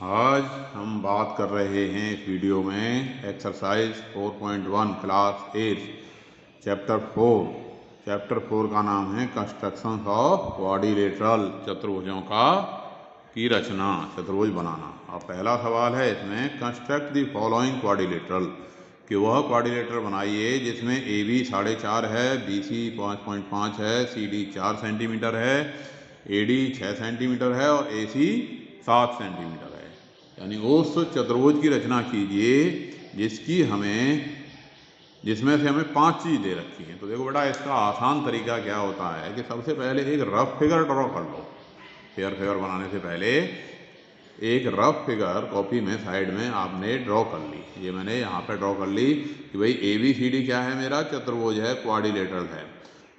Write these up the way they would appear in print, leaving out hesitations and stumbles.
आज हम बात कर रहे हैं इस वीडियो में एक्सरसाइज 4.1 क्लास 8 चैप्टर 4 का नाम है कंस्ट्रक्शंस ऑफ क्वाड्रिलेटरल, चतुर्भुजों की रचना, चतुर्भुज बनाना। अब पहला सवाल है इसमें कंस्ट्रक्ट द फॉलोइंग क्वाड्रिलेटरल, कि वह क्वाड्रिलेटरल बनाइए जिसमें ए बी 4.5 है, बी सी 5.5 है, सी डी 4 सेंटीमीटर है, ए डी 6 सेंटीमीटर है और ए सी 7 सेंटीमीटर है। यानी उस चतुर्भुज की रचना कीजिए जिसमें से हमें 5 चीज़ दे रखी हैं। तो देखो बेटा, इसका आसान तरीका क्या होता है कि सबसे पहले एक रफ फिगर ड्रॉ कर लो। फेयर फिगर बनाने से पहले एक रफ फिगर कॉपी में साइड में आपने ड्रॉ कर ली। ये मैंने यहाँ पे ड्रॉ कर ली कि भाई ए बी सी डी क्या है, मेरा चतुर्भुज है, क्वाड्रिलेटरल है।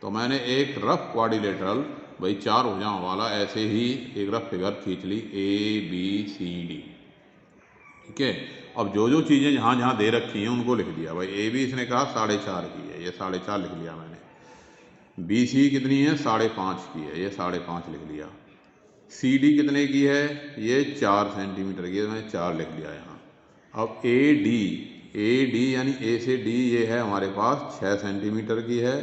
तो मैंने एक रफ क्वाड्रिलेटरल भाई 4 भुजाओं वाला ऐसे ही एक रफ फिगर खींच ली, ए बी सी डी। ठीक है, अब जो जो चीज़ें जहाँ जहाँ दे रखी हैं उनको लिख दिया। भाई ए बी इसने कहा 4.5 की है, ये 4.5 लिख लिया मैंने। बी सी कितनी है, 5.5 की है, ये 5.5 लिख लिया। सी डी कितने की है, ये 4 सेंटीमीटर की है, मैंने 4 लिख लिया यहाँ। अब ए डी यानी ए से डी ये है हमारे पास 6 सेंटीमीटर की है,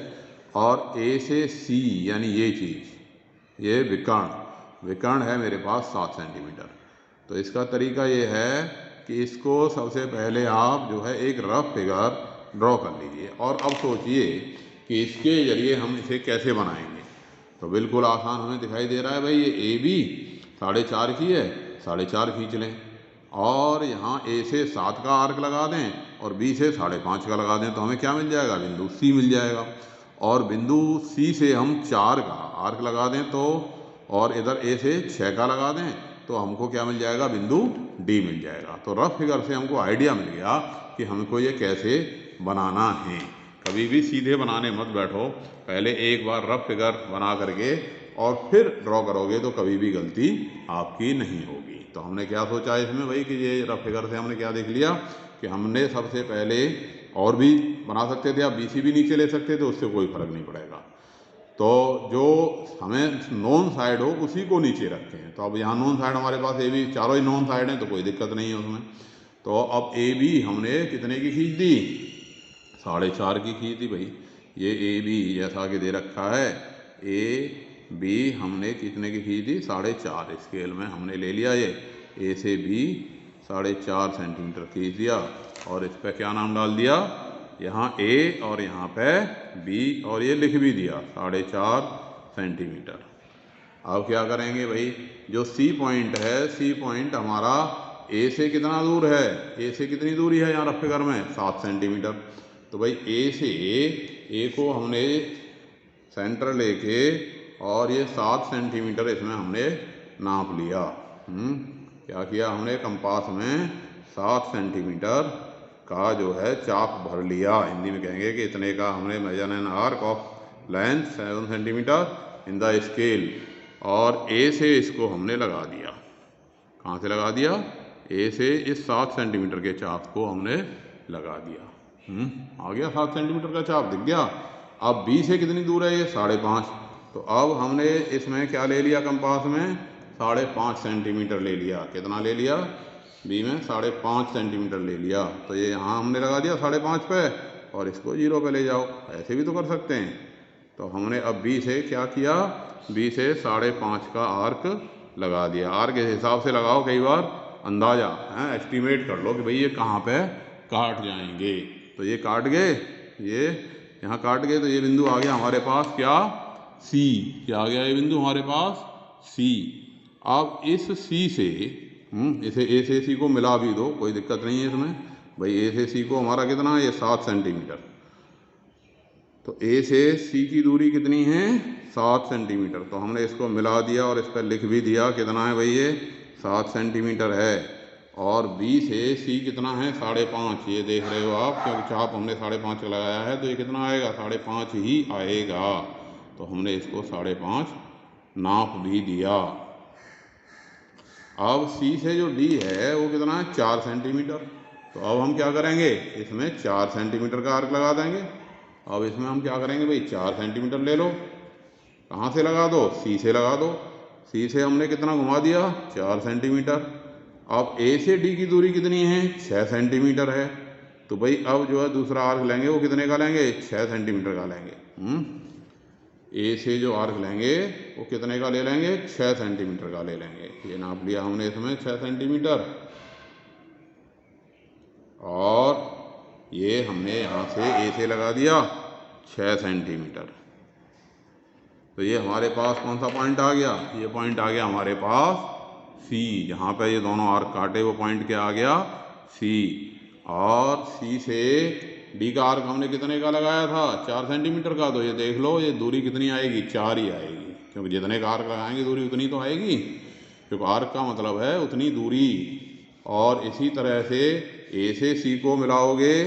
और ए से सी यानी ये चीज़, ये विकर्ण है मेरे पास 7 सेंटीमीटर। तो इसका तरीका ये है कि इसको सबसे पहले आप जो है एक रफ फिगर ड्रॉ कर लीजिए, और अब सोचिए कि इसके जरिए हम इसे कैसे बनाएंगे। तो बिल्कुल आसान हमें दिखाई दे रहा है। भाई ये ए बी 4.5 की है, 4.5 खींच लें, और यहाँ ए से 7 का आर्क लगा दें और बी से 5.5 का लगा दें, तो हमें क्या मिल जाएगा, बिंदु सी मिल जाएगा। और बिंदु सी से हम 4 का आर्क लगा दें तो, और इधर ए से 6 का लगा दें तो हमको क्या मिल जाएगा, बिंदु डी मिल जाएगा। तो रफ फिगर से हमको आइडिया मिल गया कि हमको ये कैसे बनाना है। कभी भी सीधे बनाने मत बैठो, पहले एक बार रफ फिगर बना करके और फिर ड्रॉ करोगे तो कभी भी गलती आपकी नहीं होगी। तो हमने क्या सोचा इसमें भाई कि ये रफ फिगर से हमने क्या देख लिया कि हमने सबसे पहले, और भी बना सकते थे, आप बी सी भी नीचे ले सकते थे, उससे कोई फर्क नहीं पड़ेगा। तो जो हमें नॉन साइड हो उसी को नीचे रखते हैं। तो अब यहाँ नॉन साइड हमारे पास ए बी चारों ही नॉन साइड हैं, तो कोई दिक्कत नहीं है उसमें। तो अब ए बी हमने कितने की खींच दी, 4.5 की खींच दी। भाई ये ए बी जैसा कि दे रखा है, ए बी हमने कितने की खींच दी, 4.5 स्केल में हमने ले लिया। ये ए से बी 4.5 सेंटीमीटर खींच दिया, और इस पर क्या नाम डाल दिया, यहाँ ए और यहाँ पे बी, और ये लिख भी दिया 4.5 सेंटीमीटर। अब क्या करेंगे भाई, जो सी पॉइंट है, सी पॉइंट हमारा ए से कितना दूर है, ए से कितनी दूरी है यहाँ रफ फिगर में, 7 सेंटीमीटर। तो भाई ए को हमने सेंटर लेके और ये 7 सेंटीमीटर इसमें हमने नाप लिया। क्या किया हमने, कंपास में 7 सेंटीमीटर का जो है चाप भर लिया। हिंदी में कहेंगे कि इतने का हमने measure an arc of length 7 centimetre in the scale, और ए से इसको हमने लगा दिया। कहाँ से लगा दिया, ए से इस 7 सेंटीमीटर के चाप को हमने लगा दिया। आ गया 7 सेंटीमीटर का चाप दिख गया। अब बी से कितनी दूर है, ये 5.5। तो अब हमने इसमें क्या ले लिया, कंपास में 5.5 सेंटीमीटर ले लिया। कितना ले लिया, बी में 5.5 सेंटीमीटर ले लिया। तो ये यहाँ हमने लगा दिया 5.5 पे, और इसको 0 पे ले जाओ, ऐसे भी तो कर सकते हैं। तो हमने अब बी से क्या किया, बी से 5.5 का आर्क लगा दिया। आर्क के हिसाब से लगाओ, कई बार अंदाजा है, एस्टिमेट कर लो कि भाई ये कहाँ पे काट जाएंगे। तो ये काट गए, ये यहाँ काट गए, तो ये बिंदु आ गया हमारे पास क्या, सी। क्या आ गया ये बिंदु हमारे पास, सी। अब इस सी से इसे ए से सी को मिला भी दो, कोई दिक्कत नहीं है इसमें। भाई ए से सी को हमारा कितना है, ये 7 सेंटीमीटर। तो ए से सी की दूरी कितनी है, 7 सेंटीमीटर। तो हमने इसको मिला दिया और इस पर लिख भी दिया कितना है भाई, ये 7 सेंटीमीटर है। और बी से सी कितना है, 5.5। ये देख रहे हो आप, क्योंकि चाप हमने 5.5 का लगाया है, तो ये कितना आएगा, 5.5 ही आएगा। तो हमने इसको 5.5 नाप भी दिया। अब सी से जो डी है वो कितना है, 4 सेंटीमीटर। तो अब हम क्या करेंगे, इसमें 4 सेंटीमीटर का आर्क लगा देंगे। अब इसमें हम क्या करेंगे भाई, 4 सेंटीमीटर ले लो, कहाँ से लगा दो, सी से लगा दो। सी से हमने कितना घुमा दिया, 4 सेंटीमीटर। अब ए से डी की दूरी कितनी है? 6 सेंटीमीटर है। तो भाई अब जो है दूसरा आर्क लेंगे वो कितने का लेंगे? 6 सेंटीमीटर का लेंगे। ए से जो आर्क लेंगे वो कितने का ले लेंगे? 6 सेंटीमीटर का ले लेंगे। ये नाप लिया हमने इसमें 6 सेंटीमीटर, और ये हमने यहाँ से ए से लगा दिया 6 सेंटीमीटर। तो ये हमारे पास कौन सा पॉइंट आ गया? ये पॉइंट आ गया हमारे पास सी। जहाँ पे ये दोनों आर्क काटे वो पॉइंट क्या आ गया? सी। और सी से डी का आर्क हमने कितने का लगाया था? 4 सेंटीमीटर का। तो ये देख लो ये दूरी कितनी आएगी? 4 ही आएगी, क्योंकि जितने का आर्क लगाएंगे दूरी उतनी तो आएगी, क्योंकि आर्क का मतलब है उतनी दूरी। और इसी तरह से ए से सी को मिलाओगे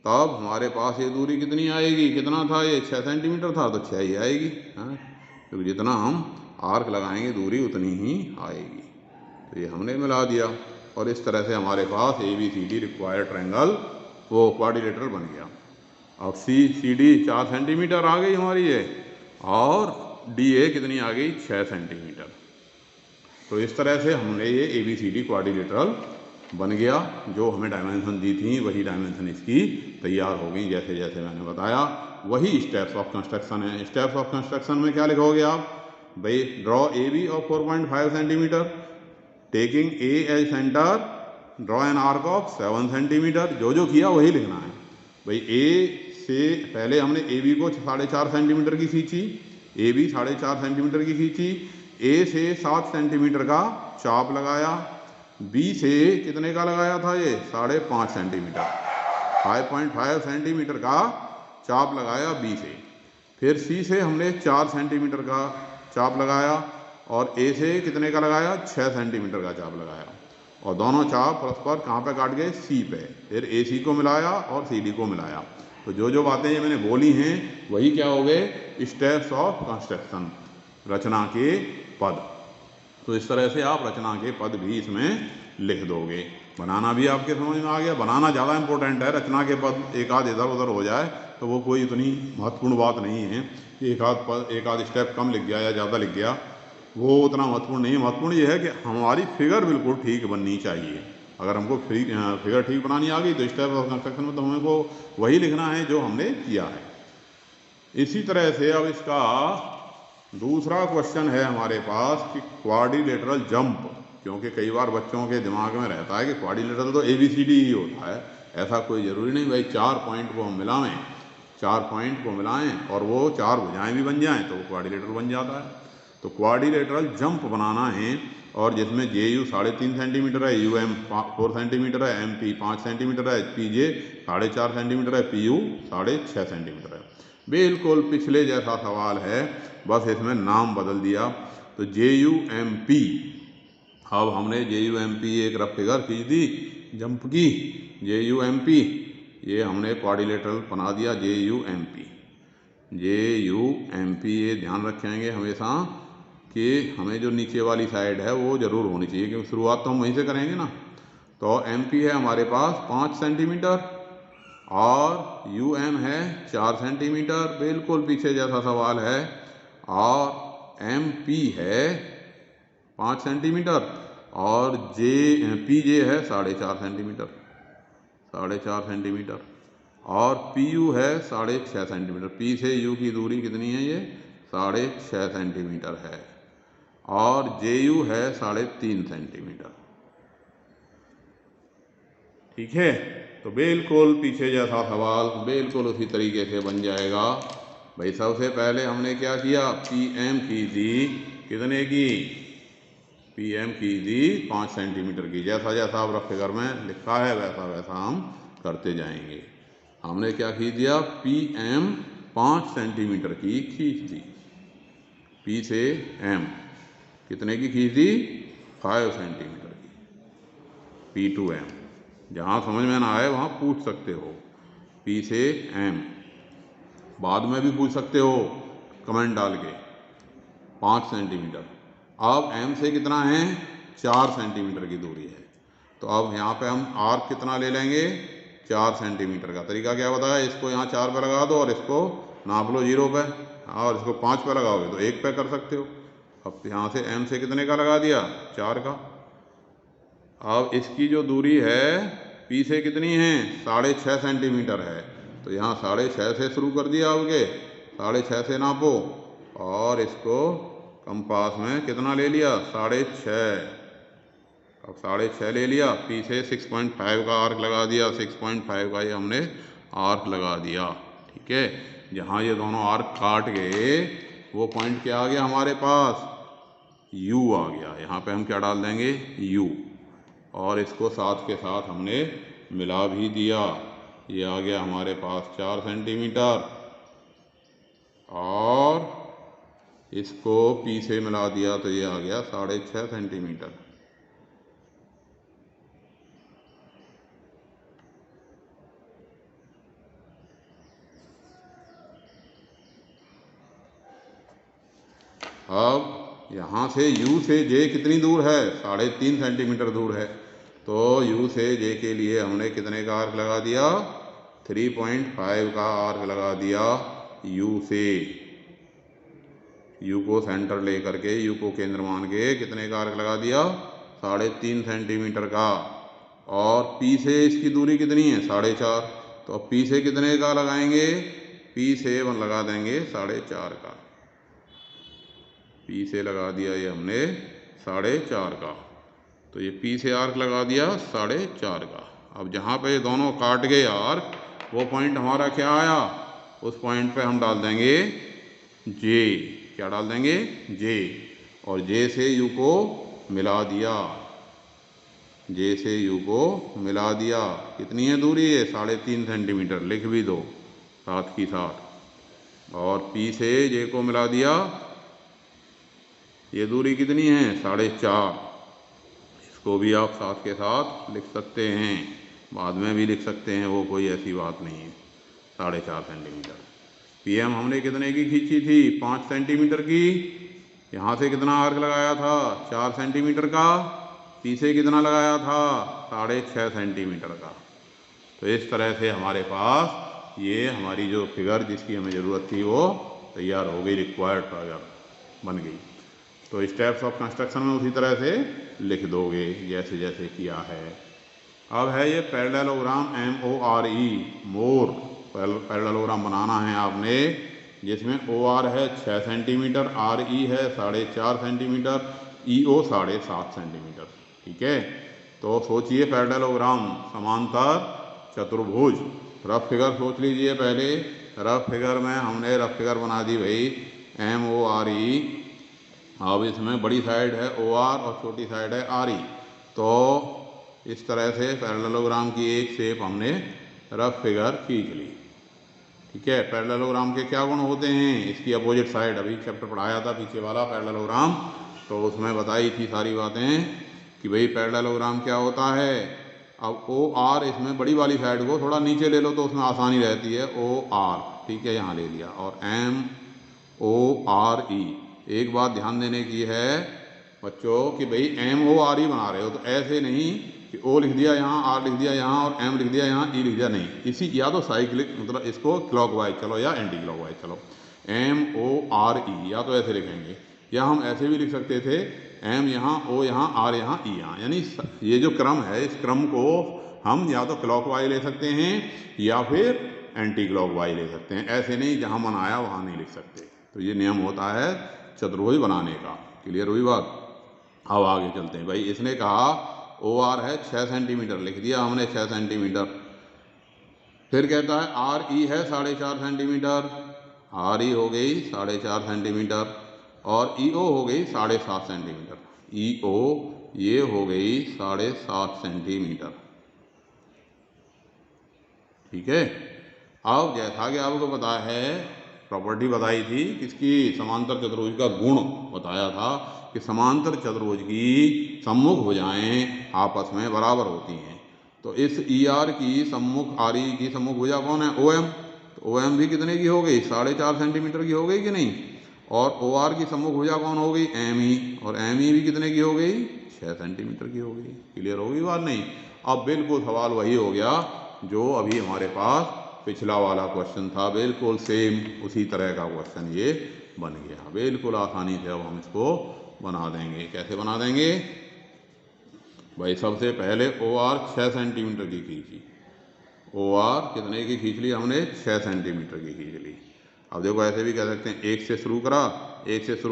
तब हमारे पास ये दूरी कितनी आएगी? कितना था ये? 6 सेंटीमीटर था, तो 6 ही आएगी, हाँ, क्योंकि जितना हम आर्क लगाएंगे दूरी उतनी ही आएगी। तो ये हमने मिला दिया, और इस तरह से हमारे पास ABCD रिक्वायर्ड ट्रायंगल वो क्वाड्रिलेटरल बन गया। अब CCD 4 सेंटीमीटर आ गई हमारी ये, और DA कितनी आ गई? 6 सेंटीमीटर। तो इस तरह से हमने ये ABCD क्वाड्रिलेटरल बन गया। जो हमें डायमेंशन दी थी वही डायमेंशन इसकी तैयार हो गई, जैसे जैसे मैंने बताया। वही स्टेप्स ऑफ कंस्ट्रक्शन है। स्टेप्स ऑफ कंस्ट्रक्शन में क्या लिखोगे आप? भाई draw AB of 4.5 centimetre, taking A as centre, draw an arc of 7 centimetre. जो जो किया वही लिखना है। भाई A से पहले हमने AB को 4.5 सेंटीमीटर की खींची, AB 4.5 सेंटीमीटर की खींची, A से 7 सेंटीमीटर का चाप लगाया, B से कितने का लगाया था? ये 5.5 सेंटीमीटर, 5.5 सेंटीमीटर का चाप लगाया B से। फिर C से हमने 4 सेंटीमीटर का चाप लगाया, और A से कितने का लगाया? 6 सेंटीमीटर का चाप लगाया, और दोनों चाप परस्पर कहाँ पे काट गए? C पे। फिर AC को मिलाया और CD को मिलाया। तो जो जो बातें ये मैंने बोली हैं वही क्या हो गए? स्टेप्स ऑफ कंस्ट्रक्शन, रचना के पद। तो इस तरह से आप रचना के पद भी इसमें लिख दोगे। बनाना भी आपके समझ में आ गया। बनाना ज़्यादा इंपॉर्टेंट है। रचना के पद एक आध इधर उधर हो जाए तो वो कोई इतनी महत्वपूर्ण बात नहीं है कि एक आध स्टेप कम लिख गया या ज़्यादा लिख गया, वो उतना महत्वपूर्ण नहीं है। महत्वपूर्ण ये है कि हमारी फिगर बिल्कुल ठीक बननी चाहिए। अगर हमको फिगर ठीक बनानी आ गई तो स्टेप ऑफ कंस्ट्रक्शन में तो हमको वही लिखना है जो हमने किया है। इसी तरह से अब इसका दूसरा क्वेश्चन है हमारे पास कि क्वाड्रिलेटरल जंप, क्योंकि कई बार बच्चों के दिमाग में रहता है कि क्वाड्रिलेटरल तो ABCD ही होता है। ऐसा कोई ज़रूरी नहीं भाई। 4 पॉइंट को हम मिलाएं, 4 पॉइंट को मिलाएं और वो 4 भुजाएं भी बन जाएं तो वो क्वाड्रिलेटरल बन जाता है। तो क्वाड्रिलेटरल जंप बनाना है, और जिसमें JU 3.5 सेंटीमीटर है, UM 4 सेंटीमीटर है, MP 5 सेंटीमीटर है, PJ 4.5 सेंटीमीटर है, PU 6.5 सेंटीमीटर है। बिल्कुल पिछले जैसा सवाल है, बस इसमें नाम बदल दिया। तो JUMP, अब हमने JUMP एक रफ फिगर खींच दी जंप की, JUMP ये हमने क्वाड्रिलेटरल बना दिया। JUMP ये ध्यान रखेंगे हमेशा कि हमें जो नीचे वाली साइड है वो ज़रूर होनी चाहिए, क्योंकि शुरुआत तो हम वहीं से करेंगे ना। तो MP है हमारे पास 5 सेंटीमीटर, और UM है 4 सेंटीमीटर, बिल्कुल पीछे जैसा सवाल है। और MP है 5 सेंटीमीटर, और PJ है 4.5 सेंटीमीटर, 4.5 सेंटीमीटर, और PU है 6.5 सेंटीमीटर। P से U की दूरी कितनी है? ये 6.5 सेंटीमीटर है, और JU है 3.5 सेंटीमीटर। ठीक है, तो बिल्कुल पीछे जैसा सवाल बिल्कुल उसी तरीके से बन जाएगा। भाई सबसे पहले हमने क्या किया? PM की दी कितने की? PM की दी 5 सेंटीमीटर की। जैसा जैसा अब रफ फिगर में लिखा है वैसा वैसा हम करते जाएंगे। हमने क्या खींच दिया? PM 5 सेंटीमीटर की खींच दी। P से M कितने की खींच दी? 5 सेंटीमीटर की। P to M, जहाँ समझ में ना आए वहाँ पूछ सकते हो। P से M बाद में भी पूछ सकते हो कमेंट डाल के। 5 सेंटीमीटर। अब M से कितना है? 4 सेंटीमीटर की दूरी है। तो अब यहाँ पे हम आर्क कितना ले लेंगे? 4 सेंटीमीटर का। तरीका क्या बताया? इसको यहाँ 4 पे लगा दो और इसको नाप लो 0 पे, और इसको 5 पे लगाओगे तो 1 पे कर सकते हो। अब यहाँ से M से कितने का लगा दिया? 4 का। अब इसकी जो दूरी है पी से कितनी है, 6.5 सेंटीमीटर है। तो यहाँ 6.5 से शुरू कर दिया, आपके 6.5 से नापो और इसको कंपास में कितना ले लिया, 6.5। अब 6.5 ले लिया, पी से 6.5 का आर्क लगा दिया, 6.5 का ये हमने आर्क लगा दिया। ठीक है, जहाँ ये दोनों आर्क काट गए वो पॉइंट क्या आ गया हमारे पास, U आ गया। यहाँ पे हम क्या डाल देंगे, U, और इसको साथ के साथ हमने मिला भी दिया। ये आ गया हमारे पास 4 सेंटीमीटर, और इसको P से मिला दिया तो ये आ गया 6.5 सेंटीमीटर। अब यहाँ से U से J कितनी दूर है, 3.5 सेंटीमीटर दूर है। तो U से J के लिए हमने कितने का आर्क लगा दिया, 3.5 का आर्क लगा दिया U से। U को सेंटर ले करके, U को केंद्र मान के कितने का आर्क लगा दिया, 3.5 सेंटीमीटर का। और P से इसकी दूरी कितनी है, 4.5। तो अब P से कितने का लगाएंगे, P से लगा देंगे 4.5 का। P से लगा दिया ये हमने 4.5 का। तो ये P से आर्क लगा दिया 4.5 का। अब जहाँ पे ये दोनों काट गए आर्क, वो पॉइंट हमारा क्या आया, उस पॉइंट पे हम डाल देंगे J। क्या डाल देंगे, J। और J से U को मिला दिया, J से U को मिला दिया। कितनी है दूरी है, 3.5 सेंटीमीटर, लिख भी दो साथ की साथ। और P से J को मिला दिया, ये दूरी कितनी है, 4.5। इसको भी आप साथ के साथ लिख सकते हैं, बाद में भी लिख सकते हैं, वो कोई ऐसी बात नहीं है। 4.5 सेंटीमीटर। PM हमने कितने की खींची थी, 5 सेंटीमीटर की। यहाँ से कितना आर्क लगाया था, 4 सेंटीमीटर का। P से कितना लगाया था, 6.5 सेंटीमीटर का। तो इस तरह से हमारे पास ये हमारी जो फिगर जिसकी हमें ज़रूरत थी वो तैयार हो गई, रिक्वायर्ड फिगर बन गई। तो स्टेप्स ऑफ कंस्ट्रक्शन में उसी तरह से लिख दोगे जैसे जैसे किया है। अब है ये पैरेललोग्राम MORE, मोर पैरेललोग्राम बनाना है आपने, जिसमें OR है 6 सेंटीमीटर, RE है 4.5 सेंटीमीटर, EO 7.5 सेंटीमीटर। ठीक है, तो सोचिए पैरेललोग्राम, समांतर चतुर्भुज। रफ फिगर सोच लीजिए पहले। रफ फिगर में हमने रफ फिगर बना दी भाई MORE। अब इसमें बड़ी साइड है OR और छोटी साइड है RE। तो इस तरह से पैरेललोग्राम की एक शेप हमने रफ फिगर खींच ली। ठीक है, पैरेललोग्राम के क्या गुण होते हैं, इसकी अपोजिट साइड, अभी चैप्टर पढ़ाया था पीछे वाला पैरेललोग्राम, तो उसमें बताई थी सारी बातें कि भाई पैरेललोग्राम क्या होता है। अब OR, इसमें बड़ी वाली साइड को थोड़ा नीचे ले लो तो उसमें आसानी रहती है, OR। ठीक है, यहाँ ले लिया। और MORE, एक बात ध्यान देने की है बच्चों कि भाई MORE बना रहे हो तो ऐसे नहीं कि O लिख दिया यहाँ, R लिख दिया यहाँ और M लिख दिया यहाँ, E लिख दिया, नहीं। इसी या तो साइक्लिक, मतलब इसको क्लॉकवाइज चलो या एंटी क्लॉकवाइज चलो। MORE या तो ऐसे लिखेंगे, या हम ऐसे भी लिख सकते थे, M यहाँ, O यहाँ, R यहाँ, E यहाँ। यानी ये जो क्रम है, इस क्रम को हम या तो क्लॉकवाइज ले सकते हैं या फिर एंटी क्लॉकवाइज ले सकते हैं। ऐसे नहीं जहाँ मन आया वहाँ नहीं लिख सकते। तो ये नियम होता है चतुर्भुज बनाने का। क्लियर हुई बात। अब आगे चलते हैं। भाई इसने कहा OR है 6 सेंटीमीटर, लिख दिया हमने 6 सेंटीमीटर। फिर कहता है RE है 4.5 सेंटीमीटर, RE हो गई 4.5 सेंटीमीटर, और EO हो गई 7.5 सेंटीमीटर। EO ये हो गई 7.5 सेंटीमीटर। ठीक है, अब जैसा कि आपको पता है, प्रॉपर्टी बताई थी किसकी, समांतर चतुर्भुज का गुण बताया था कि समांतर चतुर्भुज की सम्मुख भुजाएं आपस में बराबर होती हैं। तो इस ER की सम्मुख, RE की सम्मुख भुजा कौन है, OM। तो OM भी कितने की हो गई, 4.5 सेंटीमीटर की हो गई कि नहीं। और OR की सम्मुख भुजा कौन हो गई, ME, और ME भी कितने की हो गई, 6 सेंटीमीटर की हो गई। क्लियर हो गई बात, नहीं। अब बिल्कुल सवाल वही हो गया जो अभी हमारे पास पिछला वाला क्वेश्चन था, बिल्कुल सेम उसी तरह का क्वेश्चन ये बन गया। बिल्कुल आसानी से अब हम इसको बना देंगे। कैसे बना देंगे, भाई सबसे पहले ओ आर 6 सेंटीमीटर की खींची, ओ आर कितने की खींच ली हमने, 6 सेंटीमीटर की खींच ली। अब देखो ऐसे भी कह सकते हैं, एक से शुरू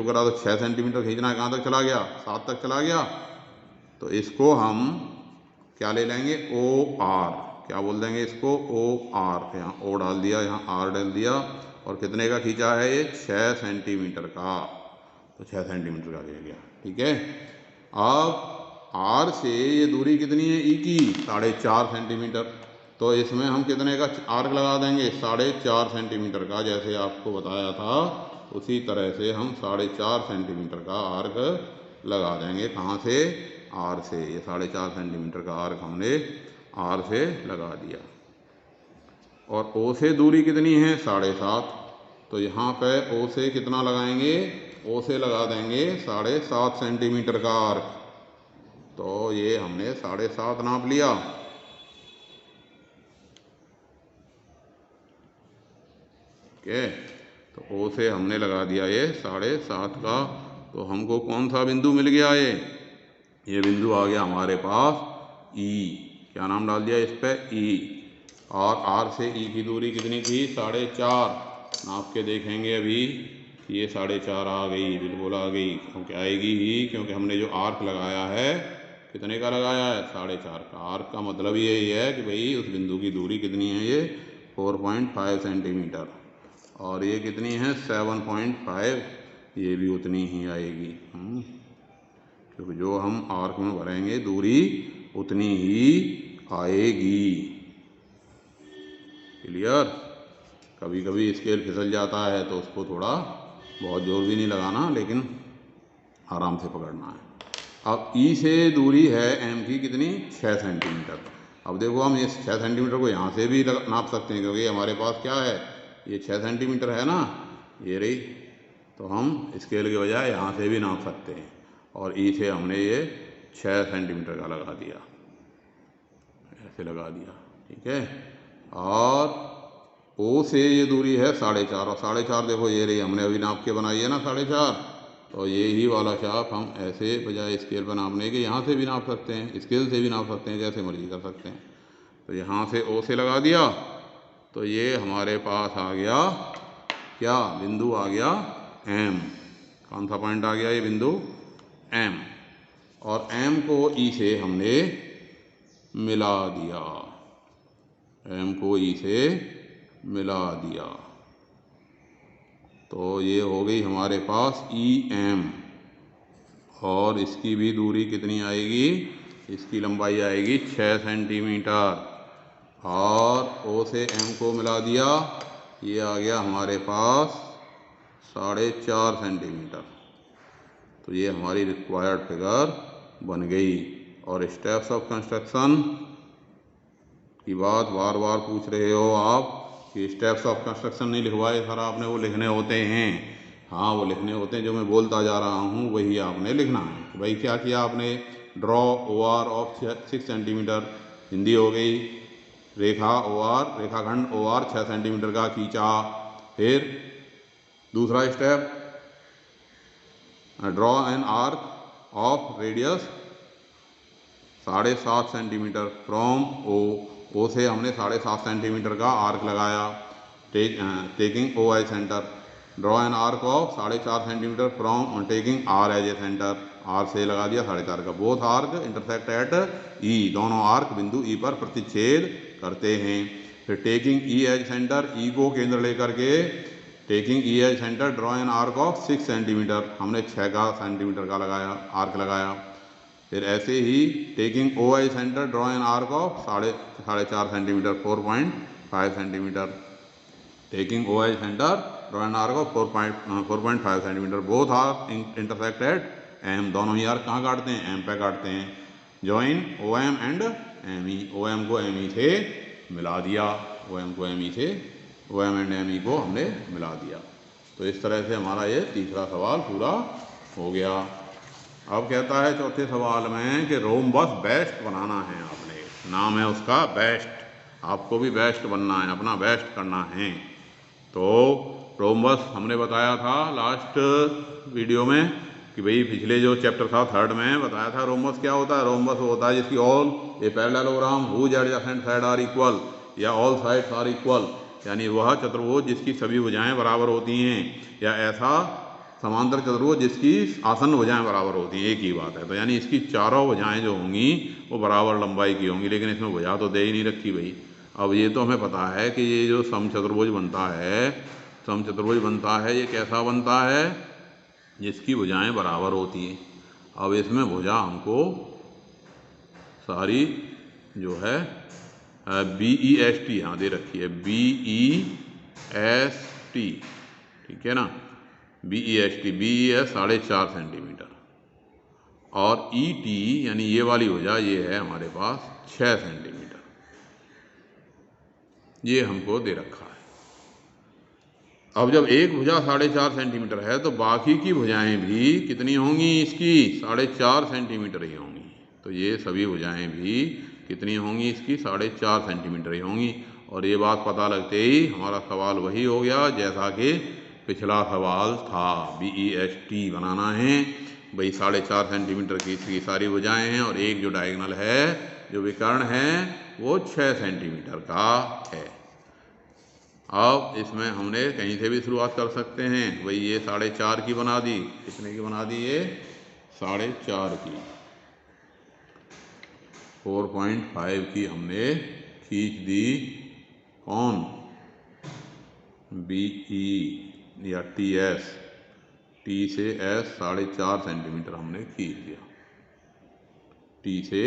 करा तो 6 सेंटीमीटर खींचना है, कहाँ तक चला गया, 7 तक चला गया। तो इसको हम क्या ले लेंगे, ओ आर, क्या बोल देंगे इसको, ओ आर। यहाँ ओ डाल दिया, यहाँ आर डाल दिया, और कितने का खींचा है ये, 6 सेंटीमीटर का। तो 6 सेंटीमीटर का खींच गया, ठीक है। अब आर से ये दूरी कितनी है, ई की 4.5 सेंटीमीटर। तो इसमें हम कितने का आर्क लगा देंगे, 4.5 सेंटीमीटर का। जैसे आपको बताया था उसी तरह से हम 4.5 सेंटीमीटर का आर्क लगा देंगे। कहाँ से, आर से। ये 4.5 सेंटीमीटर का आर्क हमने आर से लगा दिया। और ओ से दूरी कितनी है, 7.5। तो यहाँ पे ओ से कितना लगाएंगे, ओ से लगा देंगे 7.5 सेंटीमीटर का आर्क। तो ये हमने 7.5 नाप लिया। ओके, तो ओ से हमने लगा दिया ये 7.5 का। तो हमको कौन सा बिंदु मिल गया, ये बिंदु आ गया हमारे पास ई। क्या नाम डाल दिया इस पे, ई। और आर से ई की दूरी कितनी थी, 4.5। नाप के देखेंगे अभी, ये 4.5 आ गई, बिल्कुल आ गई। क्योंकि आएगी ही, क्योंकि हमने जो आर्क लगाया है कितने का लगाया है, 4.5 का। आर्क का मतलब यही है कि भाई उस बिंदु की दूरी कितनी है, ये 4.5 सेंटीमीटर। और ये कितनी है, 7.5। ये भी उतनी ही आएगी, क्योंकि जो हम आर्क में भरेंगे दूरी उतनी ही आएगी। क्लियर। कभी कभी स्केल फिसल जाता है तो उसको थोड़ा बहुत जोर भी नहीं लगाना, लेकिन आराम से पकड़ना है। अब ई से दूरी है एम की कितनी, 6 सेंटीमीटर। अब देखो हम इस 6 सेंटीमीटर को यहाँ से भी नाप सकते हैं, क्योंकि हमारे पास क्या है, ये 6 सेंटीमीटर है ना, ये रही। तो हम स्केल के बजाय यहाँ से भी नाप सकते हैं। और ई से हमने ये 6 सेंटीमीटर का लगा दिया, ऐसे लगा दिया, ठीक है। और ओ से ये दूरी है 4.5, और 4.5 देखो ये रही, हमने अभी नाप के बनाई है ना 4.5। तो ये ही वाला चाप हम ऐसे बजाय स्केल पर नापने के यहाँ से भी नाप सकते हैं, स्केल से भी नाप सकते हैं, जैसे मर्जी कर सकते हैं। तो यहाँ से ओ से लगा दिया, तो ये हमारे पास आ गया क्या, बिंदु आ गया एम। कौन सा पॉइंट आ गया, ये बिंदु एम। और एम को ई से हमने मिला दिया, एम को ई से मिला दिया। तो ये हो गई हमारे पास ई एम। और इसकी भी दूरी कितनी आएगी, इसकी लंबाई आएगी 6 सेंटीमीटर। और ओ से एम को मिला दिया, ये आ गया हमारे पास 4.5 सेंटीमीटर। तो ये हमारी रिक्वायर्ड फिगर बन गई। और स्टेप्स ऑफ कंस्ट्रक्शन की बात बार बार पूछ रहे हो आप कि स्टेप्स ऑफ कंस्ट्रक्शन नहीं लिखवाए सर आपने, वो लिखने होते हैं। हाँ वो लिखने होते हैं, जो मैं बोलता जा रहा हूँ वही आपने लिखना है। भाई क्या किया आपने, draw O R of 6 centimetre, Hindi हो गई, रेखा ओ आर, रेखाखंड ओ आर 6 सेंटीमीटर का खींचा। फिर दूसरा step, draw an arc of radius 7.5 centimetre from O. O से हमने 7.5 सेंटीमीटर का आर्क लगाया, taking O I centre. Draw an arc of 4.5 centimetre from taking R as a centre. R से लगा दिया 4.5 का। Both arc intersect at E, दोनों arc बिंदु ई पर प्रतिच्छेद करते हैं। फिर taking E as centre, E को केंद्र लेकर के, taking E as centre draw an arc of 6 centimetre, हमने 6 सेंटीमीटर का लगाया, आर्क लगाया। फिर ऐसे ही taking O I centre draw an arc of 4.5 centimetre, 4.5 centimetre. Taking O I centre draw an arc of 4.5 centimetre. Both R intersect at M, दोनों ही arc कहाँ काटते हैं, एम पे काटते हैं। Join O M and M E, O M को M E से मिला दिया, ओ एम को एम ई से, O M and M E को हमने मिला दिया। तो इस तरह से हमारा ये तीसरा सवाल पूरा हो गया। अब कहता है चौथे सवाल में कि रोम्बस बेस्ट बनाना है आपने, नाम है उसका बेस्ट। आपको भी बेस्ट बनना है, अपना बेस्ट करना है। तो रोम्बस हमने बताया था लास्ट वीडियो में कि भाई पिछले जो चैप्टर था थर्ड में बताया था रोम्बस क्या होता है। रोम्बस वो होता है जिसकी all a parallelogram whose adjacent side are equal या ऑल साइड्स आर इक्वल, यानी वह चतुर्भुज जिसकी सभी भुजाएं बराबर होती हैं, या ऐसा समांतर चतुर्भुज जिसकी आसन्न भुजाएं बराबर होती हैं, एक ही बात है। तो यानी इसकी चारों भुजाएं जो होंगी वो बराबर लंबाई की होंगी, लेकिन इसमें भुजा तो दे ही नहीं रखी भाई। अब ये तो हमें पता है कि ये जो समचतुर्भुज बनता है, समचतुर्भुज बनता है, ये कैसा बनता है, जिसकी भुजाएं बराबर होती हैं। अब इसमें भुजा हमको सारी जो है BEST यहाँ दे रखी है, BEST, ठीक है ना, BEST, BE है 4.5 सेंटीमीटर, और ET यानी ये वाली भुजा ये है हमारे पास 6 सेंटीमीटर, ये हमको दे रखा है। अब जब एक भुजा 4.5 सेंटीमीटर है तो बाकी की भुजाएं भी कितनी होंगी, इसकी 4.5 सेंटीमीटर ही होंगी। तो ये सभी भुजाएं भी कितनी होंगी, इसकी 4.5 सेंटीमीटर ही होंगी। और ये बात पता लगते ही हमारा सवाल वही हो गया जैसा कि पिछला सवाल था, BEST बनाना है भाई। 4.5 सेंटीमीटर की इसकी सारी भुजाएं हैं और एक जो डायगोनल है, जो विकर्ण है, वो 6 सेंटीमीटर का है। अब इसमें हमने कहीं से भी शुरुआत कर सकते हैं भाई। ये 4.5 की बना दी, कितने की बना दी, ये 4.5 की, 4.5 की हमने खींच दी। कौन, BE या TS, T से S 4.5 सेंटीमीटर हमने खींच दिया। T से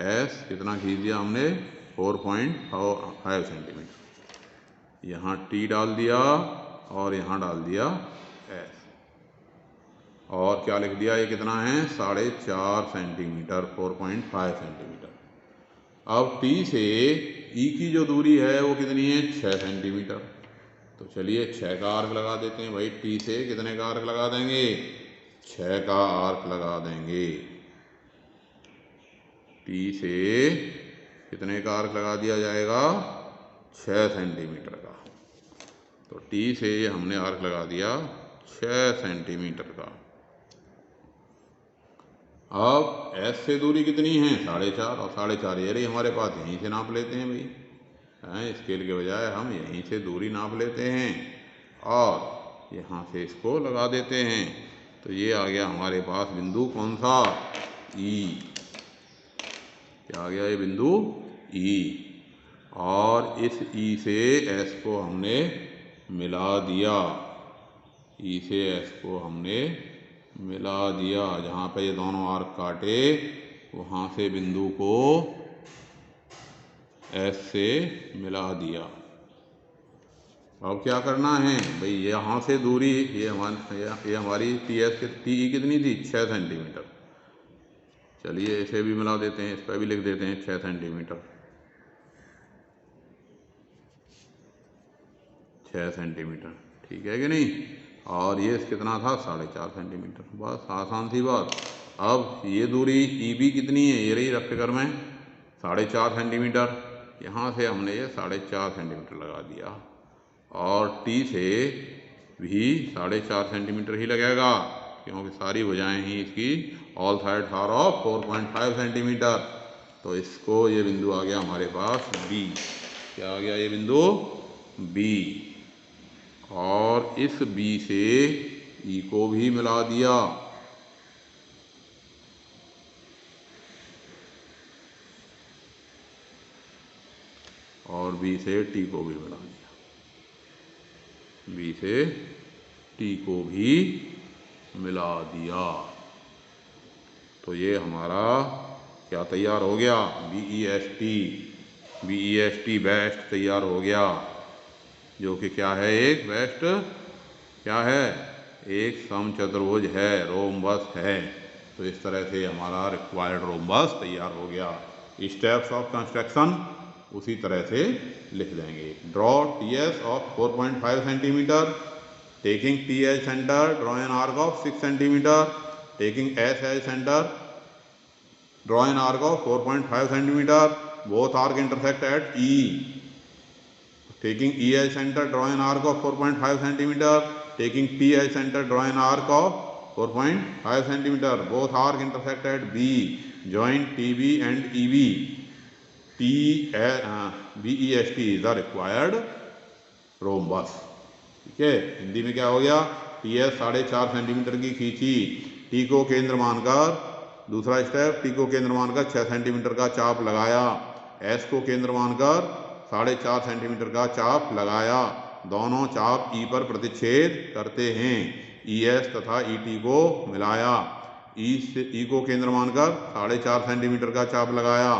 S कितना खींच दिया हमने, 4.5 सेंटीमीटर। यहाँ T डाल दिया और यहाँ डाल दिया S, और क्या लिख दिया, ये कितना है, 4.5 सेंटीमीटर, 4.5 सेंटीमीटर। अब T से E की जो दूरी है वो कितनी है, 6 सेंटीमीटर। तो चलिए 6 का आर्क लगा देते हैं भाई। T से कितने का आर्क लगा देंगे, 6 का आर्क लगा देंगे। T से कितने का आर्क लगा दिया जाएगा, 6 सेंटीमीटर का। तो T से हमने आर्क लगा दिया 6 सेंटीमीटर का। अब S से दूरी कितनी है, 4.5, और 4.5 ये रही हमारे पास, यहीं से नाप लेते हैं भाई। स्केल के बजाय हम यहीं से दूरी नाप लेते हैं और यहाँ से इसको लगा देते हैं। तो ये आ गया हमारे पास बिंदु कौन सा, E। क्या आ गया, ये बिंदु E। और इस E से S को हमने मिला दिया, E से S को हमने मिला दिया। जहाँ पे ये दोनों आर्क काटे वहाँ से बिंदु को S से मिला दिया। अब क्या करना है भाई, यहाँ से दूरी, ये हमारी TE कितनी थी, 6 सेंटीमीटर। चलिए इसे भी मिला देते हैं, इस पर भी लिख देते हैं 6 सेंटीमीटर, 6 सेंटीमीटर, ठीक है कि नहीं। और ये कितना था, 4.5 सेंटीमीटर। बस आसान सी बात। अब ये दूरी EB कितनी है, ये रही रफ फिगर में 4.5 सेंटीमीटर। यहाँ से हमने ये 4.5 सेंटीमीटर लगा दिया, और T से भी 4.5 सेंटीमीटर ही लगेगा, क्योंकि सारी भुजाएं ही इसकी all sides are of 4.5 centimetre. तो इसको, ये बिंदु आ गया हमारे पास B। क्या आ गया, ये बिंदु B। और इस B से E को भी मिला दिया, और B से T को भी मिला दिया, B से T को भी मिला दिया। तो ये हमारा क्या तैयार हो गया, BEST, BEST बेस्ट तैयार हो गया, जो कि क्या है, एक बेस्ट क्या है, एक समचतुर्भुज है, रोम्बस है। तो इस तरह से हमारा रिक्वायर्ड रोम्बस तैयार हो गया। स्टेप्स ऑफ कंस्ट्रक्शन उसी तरह से लिख देंगे। Draw TS of 4.5 centimetre, taking T as centre, draw an arc of 6 centimetre, taking S as centre, draw an arc of 4.5 centimetre, both arc intersect at E, taking E as center, draw an arc of 4.5 centimeter, taking T as center, draw an arc of 4.5 centimeter. Both arc intersect at B. Join TB and EB. BEST is the required rhombus. ठीक है, हिंदी में क्या हो गया, TS 4.5 centimetre की खींची, T को केंद्र मानकर, दूसरा स्टेप, T को केंद्र मानकर 6 सेंटीमीटर का चाप लगाया, S को केंद्र मानकर 4.5 सेंटीमीटर का चाप लगाया, दोनों चाप E पर प्रतिच्छेद करते हैं, ES तथा ET को मिलाया, E को केंद्र मानकर 4.5 सेंटीमीटर का चाप लगाया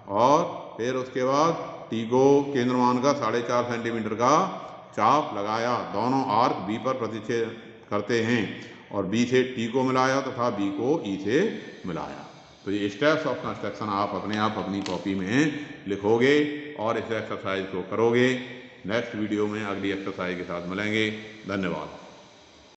और फिर उसके बाद T को केंद्र मानकर 4.5 सेंटीमीटर का चाप लगाया, दोनों आर्क B पर प्रतिच्छेद करते हैं और B से T को मिलाया तथा B को E से मिलाया। तो ये स्टेप्स ऑफ कंस्ट्रक्शन आप अपने आप अपनी कॉपी में लिखोगे और इस एक्सरसाइज को करोगे। नेक्स्ट वीडियो में अगली एक्सरसाइज के साथ मिलेंगे। धन्यवाद।